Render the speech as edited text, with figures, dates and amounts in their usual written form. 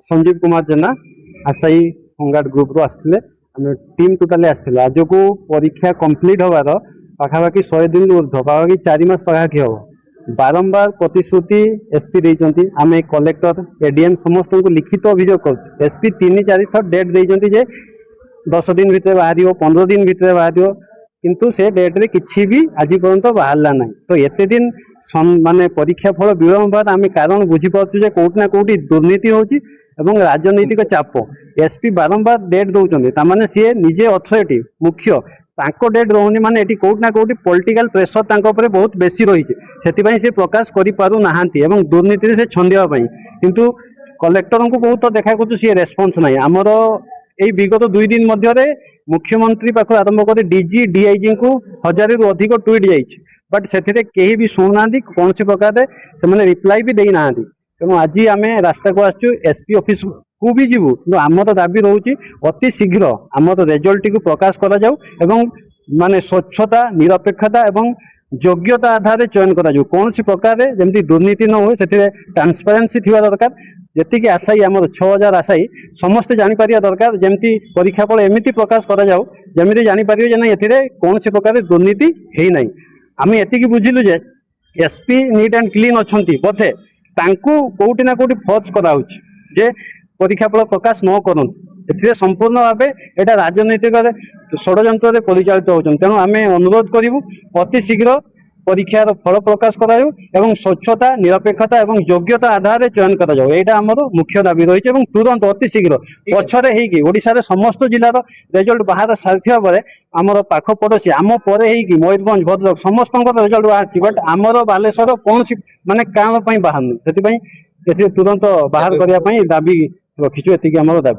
संजीव कुमार जेना Assaye home guard group रू आसते आम टीम टोटाली आसलु आज को परीक्षा कंप्लीट होवार पाखापाखि 100 दिन ऊर्ध पाखापाखि 4 मास पाखापाखि हम बारंबार प्रतिश्रुति एसपी देइचंती आमे कलेक्टर एडीएम समस्त को लिखित अभियोग कर एसपी 3-4 थर डेट देइचंती जे 10 दिन भितर बाहर 15 दिन भितर बाहर किंतु से डेट रे किछि भी आज पर्यंत बाहरला ना तो एते दिन माने परीक्षा फल विलंब बाद आम कारण बुझी पार्छु जे कोउट ना कोउटी दुर्नीति होची एवं राजनैतिक चाप एसपी बारंबार डेट दौरान ताने सी निजे अथॉरिटी मुख्य तांको डेट रोनी माने एटी कोउट ना कोउटी पॉलिटिकल प्रेशर तांको ऊपर बहुत बेसी रही से से प्रकाश करि पारु नाहांती एवं दुर्नीति से छंदिया पई किंतु कलेक्टर को बहुत देखा कर सी रेस्पॉन्स नहीं आमर यही विगत 2 दिन मध्य मुख्यमंत्री पाख आरंभ कर डीजी डीआईजी को 1000 रु अधिक ट्वीट जाइए बट से कहीं भी शुणुना कौन प्रकार से रिप्लाई भी देना तेणु आज आम रास्ता को आसचु एसपी ऑफिस को भी जीवु कि आमर दाबी रोचे अति शीघ्र आमर रिजल्ट को प्रकाश करा जाऊ एवं माने स्वच्छता निरपेक्षता एवं योग्यता आधार चयन करा जाऊ कौन प्रकार जमी दुर्नीति न हुए से ट्रांसपेरेंसी थी दरकार जी आशायी आम 6000 आशायी समस्ते जापर दरकार जमी परीक्षा फल एमती प्रकाश करा जाऊ जमी जापर ए कौन प्रकार दुर्नीति है ना आम एति बुझिलु जे एसपी नीट एंड क्लीन अच्छा बोधे कोटी ना कोटी फर्ज कराऊँ जे परीक्षा फल प्रकाश न करन ए संपूर्ण भाव एटा राजनैतिक षड्यंत्र परिचालित होती तेणु आम अनुरोध करूँ अति शीघ्र परीक्षार फल प्रकाश कराऊ एवं स्वच्छता निरपेक्षता एवं योग्यता आधार चयन करा जाऊ एटा हमर मुख्य दाबी रही है तुरंत अति शीघ्र पछरे हेकी ओडिशा समस्त जिलार रिजल्ट बाहर सारिथिबा बेले आमर पाख पड़ोसी आम परे हेकी मयूरभंज भद्रक समस्त रिजल्ट बाहर बट आमर बालेश्वर कौन माने काम बाहर नहीं से तुरंत बाहर करने दाबी रखीचु एति आमर दाबी।